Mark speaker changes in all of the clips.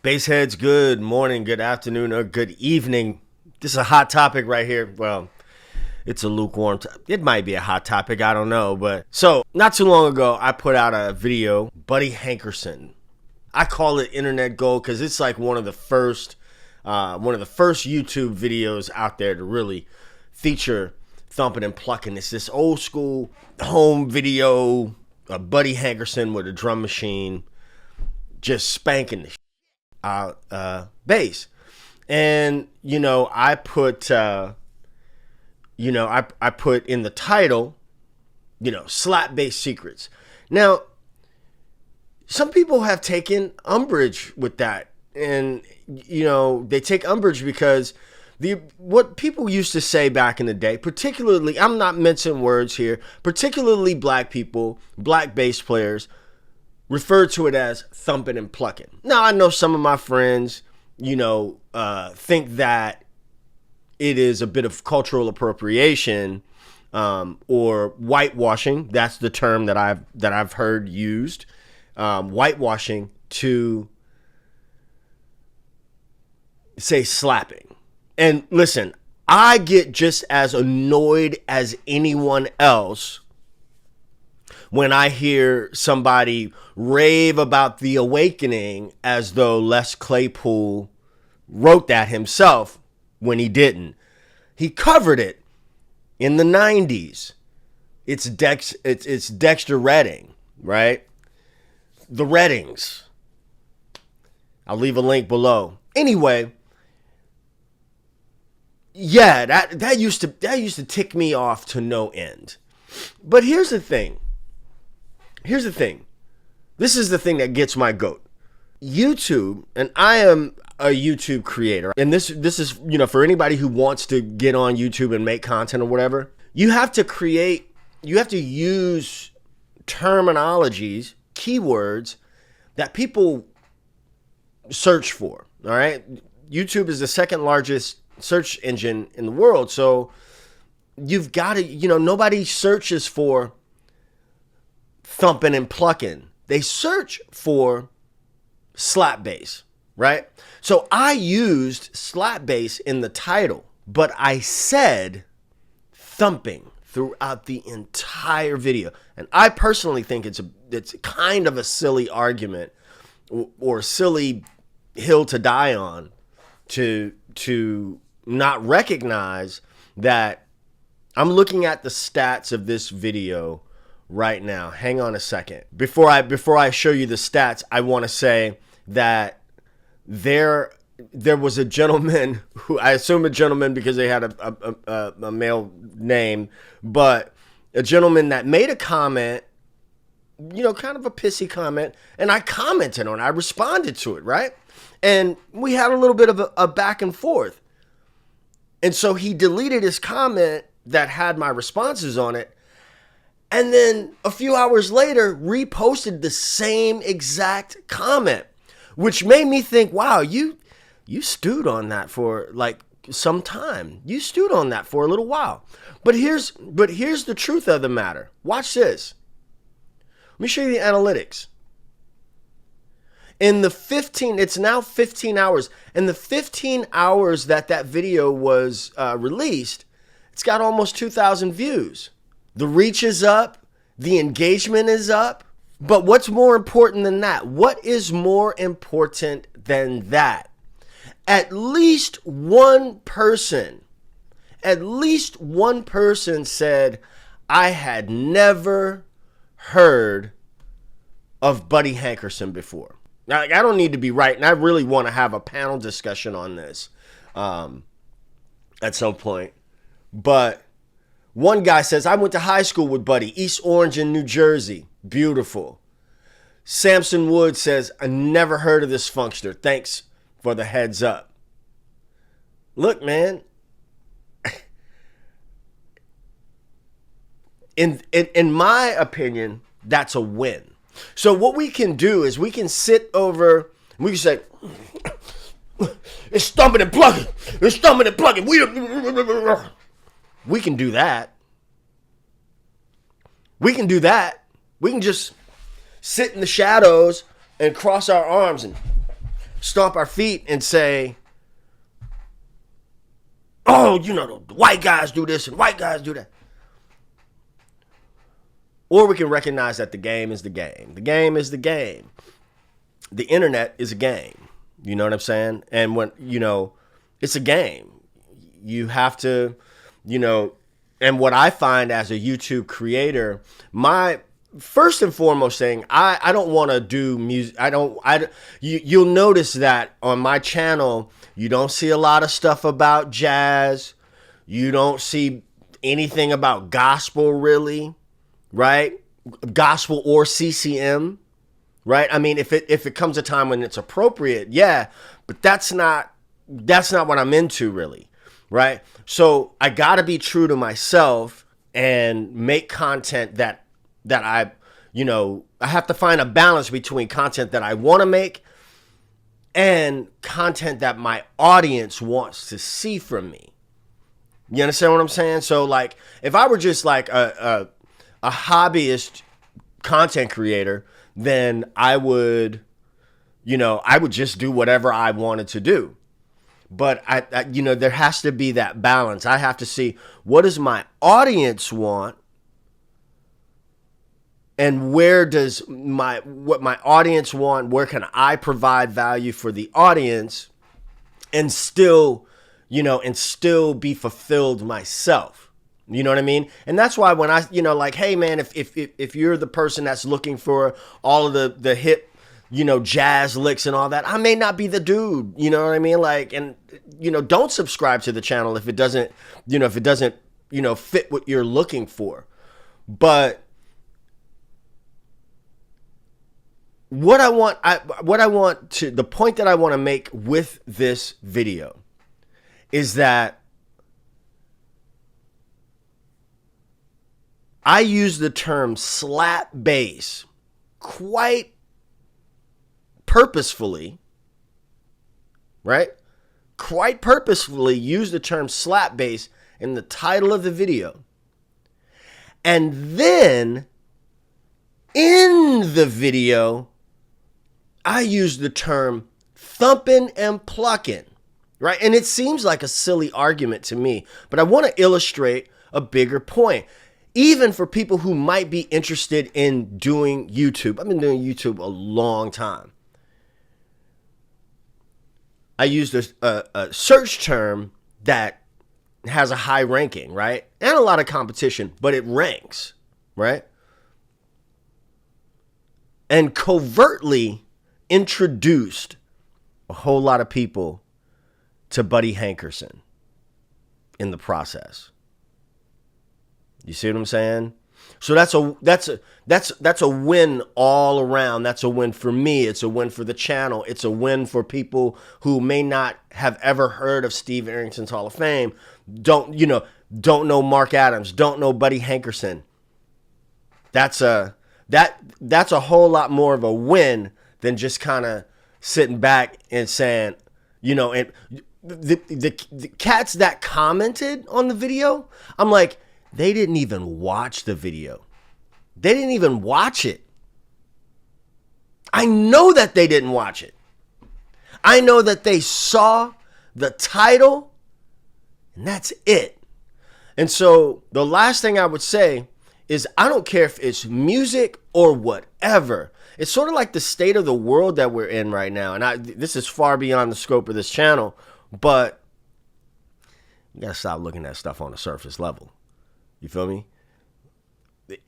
Speaker 1: Bassheads, good morning, good afternoon, or good evening. This is a hot topic right here. Well, it's a lukewarm it might be a hot topic, I don't know. But so, not too long ago, I put out a video, Buddy Hankerson. I call it internet gold because it's like one of the first YouTube videos out there to really feature thumping and plucking. It's this old school home video, Buddy Hankerson with a drum machine, just spanking the bass. And I put I put in the title, slap bass secrets. Now, some people have taken umbrage with that, and they take umbrage because what people used to say back in the day, particularly, I'm not mincing words here, particularly black people, black bass players, refer to it as thumping and plucking. Now, I know some of my friends, think that it is a bit of cultural appropriation or whitewashing. That's the term that I've heard used, whitewashing to say slapping. And listen, I get just as annoyed as anyone else when I hear somebody rave about the awakening as though Les Claypool wrote that himself when he didn't. He covered it in the 90s. It's Dexter Redding, right? The Reddings. I'll leave a link below. Anyway, yeah, that used to tick me off to no end. But here's the thing. This is the thing that gets my goat. YouTube, and I am a YouTube creator, and this is, for anybody who wants to get on YouTube and make content or whatever, you have to use terminologies, keywords that people search for, all right? YouTube is the second largest search engine in the world, so you've got to, nobody searches for thumping and plucking. They search for slap bass, right? So I used slap bass in the title, but I said thumping throughout the entire video. And I personally think it's kind of a silly argument or a silly hill to die on to not recognize that I'm looking at the stats of this video right now. Hang on a second. Before I show you the stats, I want to say that there was a gentleman who, I assume a gentleman because they had a male name, but a gentleman that made a comment, kind of a pissy comment, and I commented on it. I responded to it, right? And we had a little bit of a back and forth. And so he deleted his comment that had my responses on it, and then a few hours later, reposted the same exact comment, which made me think, wow, you stewed on that for like some time. You stewed on that for a little while. But here's the truth of the matter. Watch this. Let me show you the analytics. It's now 15 hours. In the 15 hours that video was released, it's got almost 2,000 views. The reach is up. The engagement is up. But what's more important than that? What is more important than that? At least one person said, I had never heard of Buddy Hankerson before. Now, I don't need to be right, and I really want to have a panel discussion on this at some point. But one guy says, I went to high school with Buddy, East Orange in New Jersey. Beautiful. Samson Wood says, I never heard of this funkster. Thanks for the heads up. Look, man. In my opinion, that's a win. So what we can do is we can sit over, we can say, it's thumping and plucking. It's thumping and plucking. We can do that. We can do that. We can just sit in the shadows and cross our arms and stomp our feet and say, oh, the white guys do this and white guys do that. Or we can recognize that the game is the game. The game is the game. The internet is a game. You know what I'm saying? And when, it's a game. You have to, and what I find as a YouTube creator, my first and foremost thing, I don't want to do music. You'll notice that on my channel, you don't see a lot of stuff about jazz. You don't see anything about gospel really, right? Gospel or CCM, right? I mean, if it comes a time when it's appropriate, yeah, but that's not what I'm into really, right? So I got to be true to myself and make content that I have to find a balance between content that I want to make and content that my audience wants to see from me. You understand what I'm saying? So like, if I were just like a hobbyist content creator, then I would just do whatever I wanted to do. But I there has to be that balance. I have to see, what does my audience want? And where does what my audience want, where can I provide value for the audience and still be fulfilled myself? You know what I mean? And that's why when I, like, hey man, if you're the person that's looking for all of the hip, jazz licks and all that, I may not be the dude, you know what I mean? Like, and, don't subscribe to the channel if it doesn't, fit what you're looking for. But the point that I want to make with this video is that I use the term slap bass quite purposefully, right? Quite purposefully use the term slap bass in the title of the video. And then in the video, I use the term thumping and plucking, right? And it seems like a silly argument to me, but I want to illustrate a bigger point. Even for people who might be interested in doing YouTube. I've been doing YouTube a long time. I used a search term that has a high ranking, right? And a lot of competition, but it ranks, right? And covertly introduced a whole lot of people to Buddy Hankerson in the process. You see what I'm saying? So that's a win all around. That's a win for me. It's a win for the channel. It's a win for people who may not have ever heard of Steve Arrington's Hall of Fame. Don't know Mark Adams. Don't know Buddy Hankerson. That's a whole lot more of a win than just kind of sitting back and saying, and the cats that commented on the video, I'm like, they didn't even watch the video. They didn't even watch it. I know that they didn't watch it. I know that they saw the title, and that's it. And so the last thing I would say is, I don't care if it's music or whatever. It's sort of like the state of the world that we're in right now. And this is far beyond the scope of this channel, but you gotta stop looking at stuff on the surface level. You feel me? There's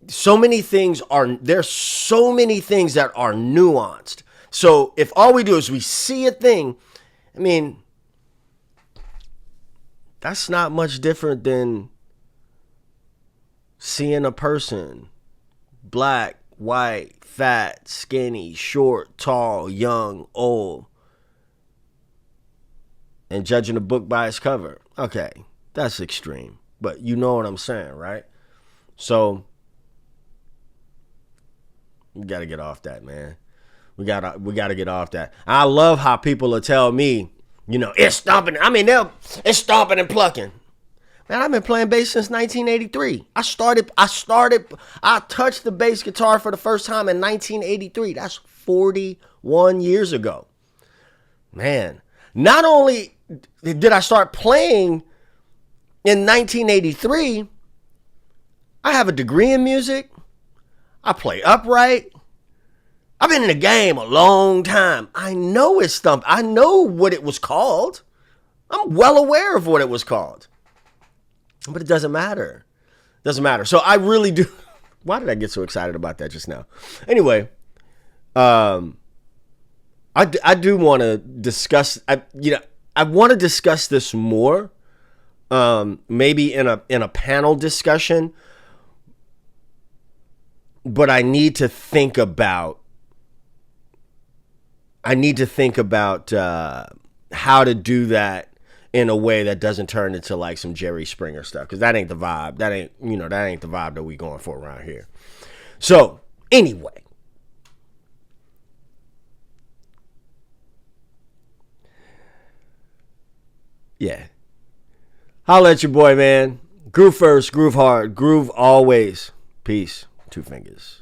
Speaker 1: so many things that are nuanced. So if all we do is we see a thing, I mean, that's not much different than seeing a person, black, white, fat, skinny, short, tall, young, old, and judging a book by its cover. Okay, that's extreme. But you know what I'm saying, right? So we got to get off that, man. We gotta get off that. I love how people will tell me, it's stomping. I mean, it's stomping and plucking. Man, I've been playing bass since 1983. I touched the bass guitar for the first time in 1983. That's 41 years ago. Man, not only did I start playing in 1983, I have a degree in music. I play upright. I've been in the game a long time. I know it's Thump. I know what it was called. I'm well aware of what it was called. But it doesn't matter. It doesn't matter. So I really do. Why did I get so excited about that just now? Anyway, I do want to discuss. I want to discuss this more. Maybe in a panel discussion. But I need to think about. how to do that in a way that doesn't turn into like some Jerry Springer stuff, because that ain't the vibe. That ain't the vibe that we going for around here. So anyway, yeah, holla at your boy, man. Groove first, groove hard, groove always. Peace. 2 fingers.